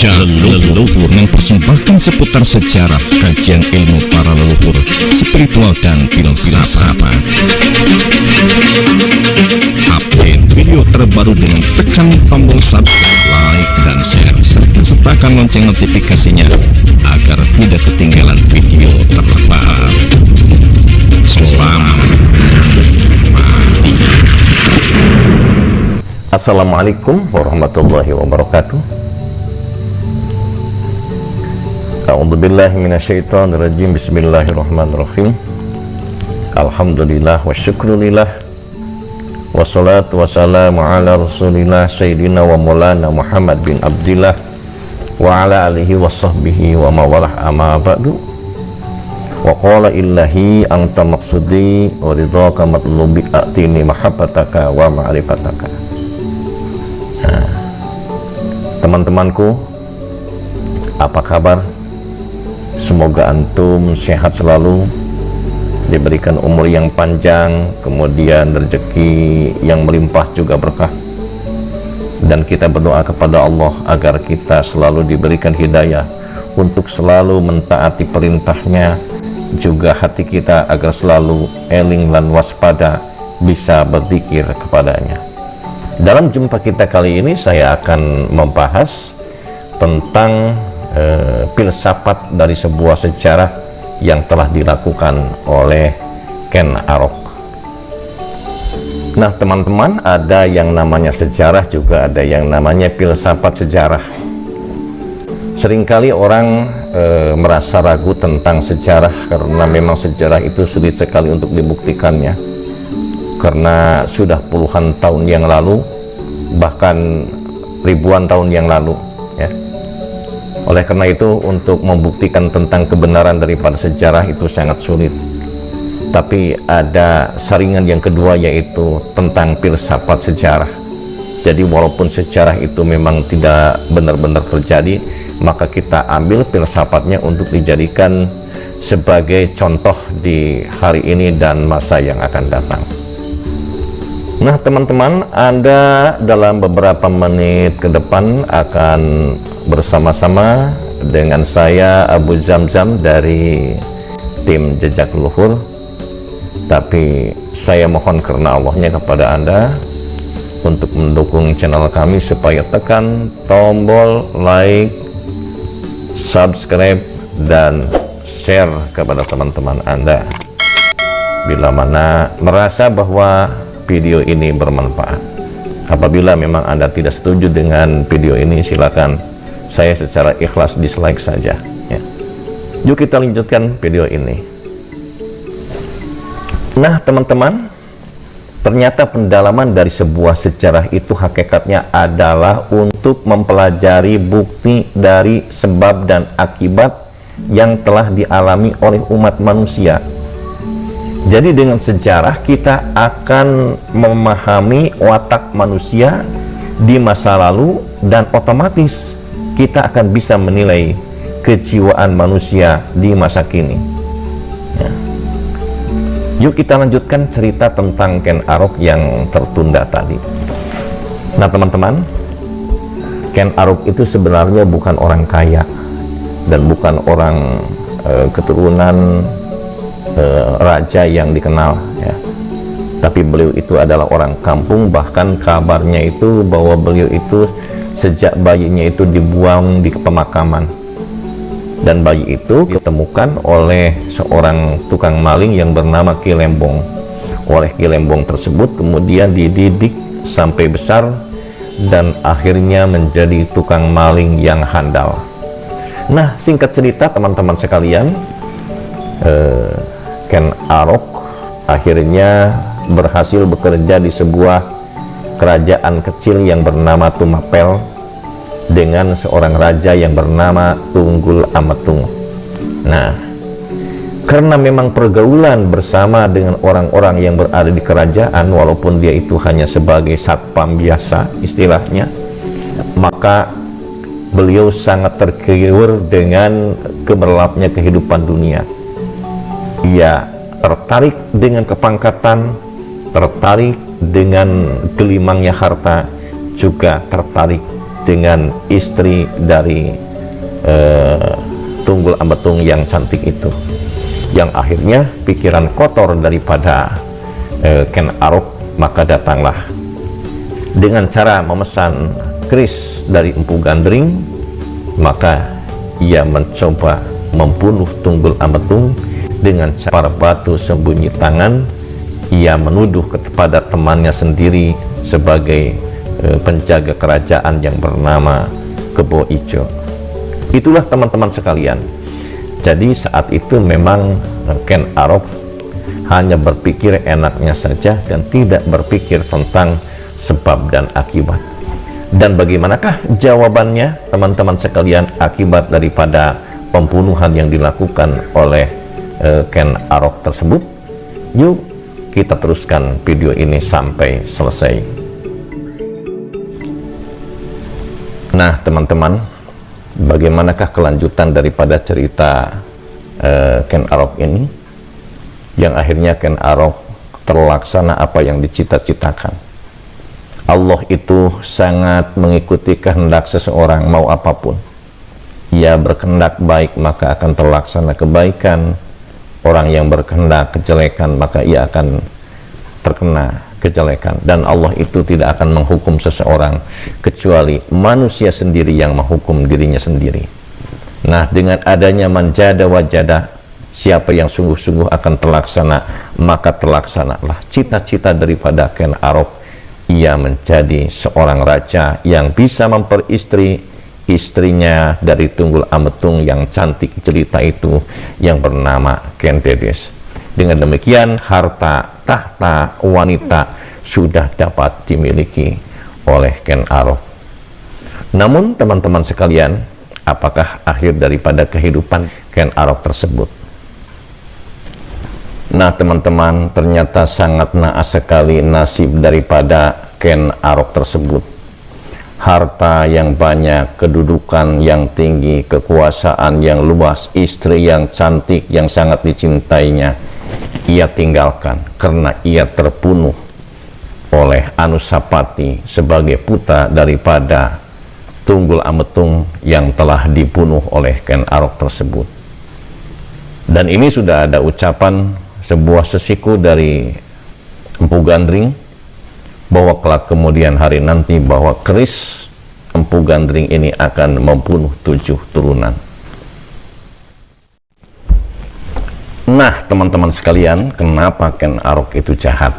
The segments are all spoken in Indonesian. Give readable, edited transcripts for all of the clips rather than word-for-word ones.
Leluhur mempersembahkan seputar sejarah, kajian ilmu para leluhur, spiritual dan filsafat. Update video terbaru dengan tekan tombol subscribe, like, dan share, serta sertakan lonceng notifikasinya agar tidak ketinggalan video terbaru. Selamat menikmati. Assalamualaikum warahmatullahi wabarakatuh. A'udzubillahi minasyaitonirrajim. Bismillahirrahmanirrahim. Alhamdulillah wa syukrulillah, wassalatu wassalamu ala rasulillah sayyidina wa maulana Muhammad bin Abdillah wa ala alihi wa sahbihi wa mawalah, amma ba'du. Wa qala illahi anta maqsudi wa ridhaka matlubi atini mahabbataka wa ma'rifataka. Teman-temanku, apa kabar? Semoga antum sehat selalu, diberikan umur yang panjang, kemudian rezeki yang melimpah juga berkah. Dan kita berdoa kepada Allah agar kita selalu diberikan hidayah untuk selalu mentaati perintahnya, juga hati kita agar selalu eling dan waspada, bisa berzikir kepadanya. Dalam jumpa kita kali ini saya akan membahas tentang filsafat dari sebuah sejarah yang telah dilakukan oleh Ken Arok. Nah teman-teman, ada yang namanya sejarah, juga ada yang namanya filsafat sejarah. Seringkali orang merasa ragu tentang sejarah karena memang sejarah itu sulit sekali untuk dibuktikannya, karena sudah puluhan tahun yang lalu, bahkan ribuan tahun yang lalu ya. Oleh karena itu, untuk membuktikan tentang kebenaran daripada sejarah itu sangat sulit. Tapi ada saringan yang kedua, yaitu tentang filsafat sejarah. Jadi walaupun sejarah itu memang tidak benar-benar terjadi, maka kita ambil filsafatnya untuk dijadikan sebagai contoh di hari ini dan masa yang akan datang. Nah teman-teman, Anda dalam beberapa menit ke depan akan bersama-sama dengan saya, Abu Zamzam, dari tim Jejak Leluhur. Tapi saya mohon karena Allahnya kepada Anda untuk mendukung channel kami supaya tekan tombol like, subscribe, dan share kepada teman-teman Anda bila mana merasa bahwa video ini bermanfaat. Apabila memang Anda tidak setuju dengan video ini, silakan saya secara ikhlas dislike saja ya. Yuk kita lanjutkan video ini. Nah teman-teman, ternyata pendalaman dari sebuah sejarah itu hakikatnya adalah untuk mempelajari bukti dari sebab dan akibat yang telah dialami oleh umat manusia. Jadi dengan sejarah kita akan memahami watak manusia di masa lalu, dan otomatis kita akan bisa menilai kejiwaan manusia di masa kini ya. Yuk kita lanjutkan cerita tentang Ken Arok yang tertunda tadi. Nah teman-teman, Ken Arok itu sebenarnya bukan orang kaya dan bukan orang keturunan raja yang dikenal ya. Tapi beliau itu adalah orang kampung. Bahkan kabarnya itu bahwa beliau itu sejak bayinya itu dibuang di pemakaman, dan bayi itu ditemukan oleh seorang tukang maling yang bernama Ki Lembong. Oleh Ki Lembong tersebut kemudian dididik sampai besar dan akhirnya menjadi tukang maling yang handal. Nah singkat cerita teman-teman sekalian, Ken Arok akhirnya berhasil bekerja di sebuah kerajaan kecil yang bernama Tumapel dengan seorang raja yang bernama Tunggul Ametung. Nah, karena memang pergaulan bersama dengan orang-orang yang berada di kerajaan, walaupun dia itu hanya sebagai satpam biasa istilahnya, maka beliau sangat tergiur dengan gemerlapnya kehidupan dunia. Ia tertarik dengan kepangkatan, tertarik dengan gelimangnya harta, juga tertarik dengan istri dari Tunggul Ametung yang cantik itu, yang akhirnya pikiran kotor daripada Ken Arok, maka datanglah dengan cara memesan keris dari Empu Gandring, maka ia mencoba membunuh Tunggul Ametung dengan cara batu sembunyi tangan. Ia menuduh kepada temannya sendiri sebagai penjaga kerajaan yang bernama Kebo Ijo. Itulah teman-teman sekalian. Jadi saat itu memang Ken Arok hanya berpikir enaknya saja dan tidak berpikir tentang sebab dan akibat. Dan bagaimanakah jawabannya teman-teman sekalian akibat daripada pembunuhan yang dilakukan oleh Ken Arok tersebut? Yuk kita teruskan video ini sampai selesai. Nah teman-teman, bagaimanakah kelanjutan daripada cerita Ken Arok ini, yang akhirnya Ken Arok terlaksana apa yang dicita-citakan. Allah itu sangat mengikuti kehendak seseorang mau apapun. Ia berkehendak baik maka akan terlaksana kebaikan. Orang yang berkehendak kejelekan maka ia akan terkena kejelekan. Dan Allah itu tidak akan menghukum seseorang kecuali manusia sendiri yang menghukum dirinya sendiri. Nah, dengan adanya manjada wajada, siapa yang sungguh-sungguh akan terlaksana, maka terlaksanalah cita-cita daripada Ken Arok. Ia menjadi seorang raja yang bisa memperistri istrinya dari Tunggul Ametung yang cantik jelita itu, yang bernama Ken Dedes. Dengan demikian harta tahta wanita sudah dapat dimiliki oleh Ken Arok. Namun teman-teman sekalian, apakah akhir daripada kehidupan Ken Arok tersebut? Nah teman-teman, ternyata sangat naas sekali nasib daripada Ken Arok tersebut. Harta yang banyak, kedudukan yang tinggi, kekuasaan yang luas, istri yang cantik yang sangat dicintainya, ia tinggalkan karena ia terbunuh oleh Anusapati sebagai putra daripada Tunggul Ametung yang telah dibunuh oleh Ken Arok tersebut. Dan ini sudah ada ucapan sebuah sesiku dari Empu Gandring bahwa kelak kemudian hari nanti bahwa keris Empu Gandring ini akan membunuh 7 turunan. Nah teman-teman sekalian, kenapa Ken Arok itu jahat?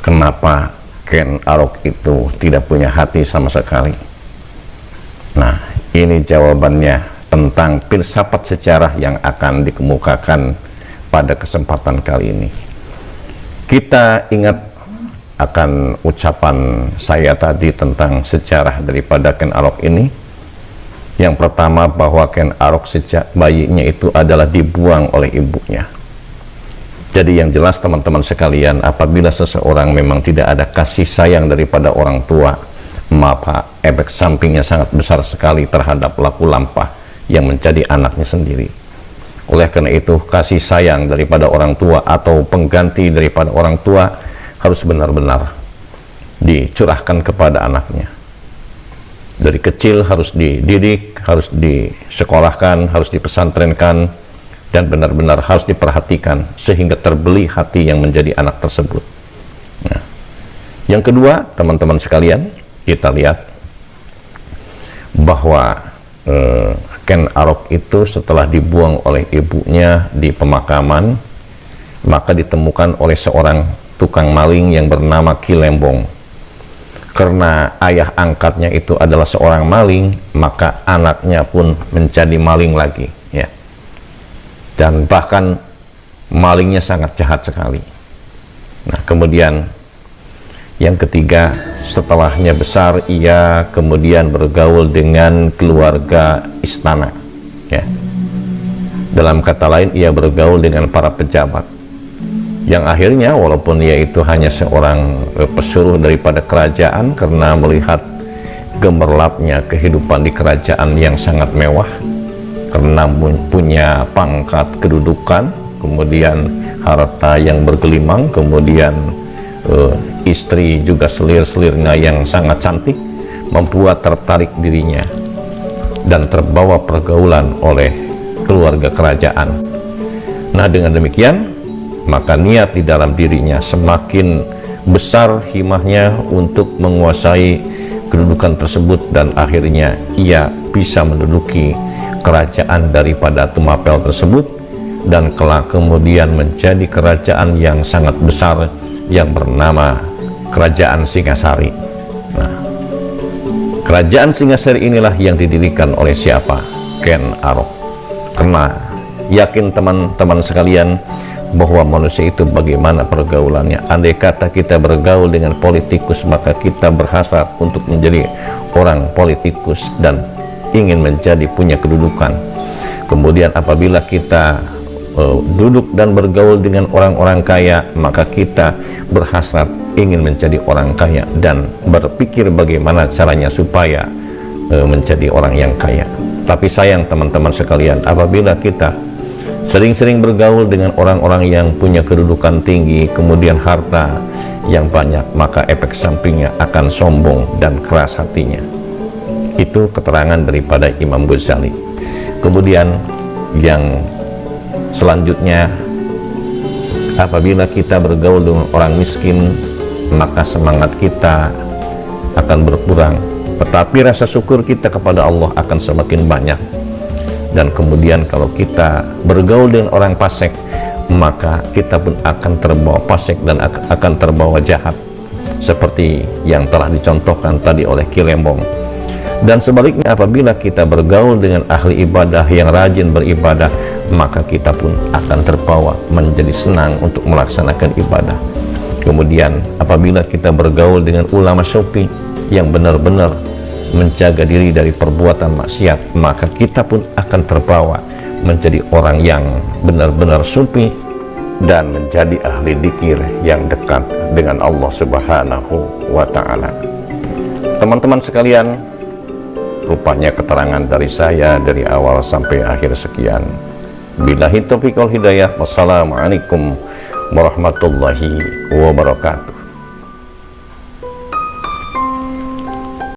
Kenapa Ken Arok itu tidak punya hati sama sekali? Nah ini jawabannya tentang filsafat sejarah yang akan dikemukakan pada kesempatan kali ini. Kita ingat akan ucapan saya tadi tentang sejarah daripada Ken Arok ini. Yang pertama, bahwa Ken Arok sejak bayinya itu adalah dibuang oleh ibunya. Jadi yang jelas teman-teman sekalian, apabila seseorang memang tidak ada kasih sayang daripada orang tua, maka efek sampingnya sangat besar sekali terhadap laku lampah yang menjadi anaknya sendiri. Oleh karena itu, kasih sayang daripada orang tua atau pengganti daripada orang tua harus benar-benar dicurahkan kepada anaknya. Dari kecil harus dididik, harus disekolahkan, harus dipesantrenkan, dan benar-benar harus diperhatikan sehingga terbeli hati yang menjadi anak tersebut. Nah, yang kedua, teman-teman sekalian, kita lihat bahwa Ken Arok itu setelah dibuang oleh ibunya di pemakaman, maka ditemukan oleh seorang tukang maling yang bernama Ki Lembong. Karena ayah angkatnya itu adalah seorang maling, maka anaknya pun menjadi maling lagi, ya. Dan bahkan malingnya sangat jahat sekali. Nah, kemudian yang ketiga, setelahnya besar, ia kemudian bergaul dengan keluarga istana, ya. Dalam kata lain, ia bergaul dengan para pejabat, yang akhirnya walaupun ia itu hanya seorang pesuruh daripada kerajaan, karena melihat gemerlapnya kehidupan di kerajaan yang sangat mewah, karena punya pangkat kedudukan, kemudian harta yang bergelimang, kemudian istri juga selir-selirnya yang sangat cantik, membuat tertarik dirinya dan terbawa pergaulan oleh keluarga kerajaan. Nah, dengan demikian maka niat di dalam dirinya semakin besar himahnya untuk menguasai kedudukan tersebut, dan akhirnya ia bisa menduduki kerajaan daripada Tumapel tersebut, dan kelak kemudian menjadi kerajaan yang sangat besar yang bernama Kerajaan Singasari. Nah, Kerajaan Singasari inilah yang didirikan oleh siapa? Ken Arok. Karena yakin teman-teman sekalian bahwa manusia itu bagaimana pergaulannya. Andai kata kita bergaul dengan politikus, maka kita berhasrat untuk menjadi orang politikus dan ingin menjadi punya kedudukan. Kemudian apabila kita duduk dan bergaul dengan orang-orang kaya, maka kita berhasrat ingin menjadi orang kaya dan berpikir bagaimana caranya supaya menjadi orang yang kaya. Tapi sayang teman-teman sekalian, apabila kita sering-sering bergaul dengan orang-orang yang punya kedudukan tinggi, kemudian harta yang banyak, maka efek sampingnya akan sombong dan keras hatinya. Itu keterangan daripada Imam Ghazali. Kemudian yang selanjutnya, apabila kita bergaul dengan orang miskin, maka semangat kita akan berkurang, tetapi rasa syukur kita kepada Allah akan semakin banyak. Dan kemudian kalau kita bergaul dengan orang fasik, maka kita pun akan terbawa fasik dan akan terbawa jahat, seperti yang telah dicontohkan tadi oleh Ki Lembong. Dan sebaliknya, apabila kita bergaul dengan ahli ibadah yang rajin beribadah, maka kita pun akan terbawa menjadi senang untuk melaksanakan ibadah. Kemudian apabila kita bergaul dengan ulama sufi yang benar-benar menjaga diri dari perbuatan maksiat, maka kita pun akan terbawa menjadi orang yang benar-benar sufi dan menjadi ahli dzikir yang dekat dengan Allah Subhanahu wa Ta'ala. Teman-teman sekalian, rupanya keterangan dari saya dari awal sampai akhir sekian. Billahi taufiq wal hidayah. Wassalamualaikum warahmatullahi wabarakatuh.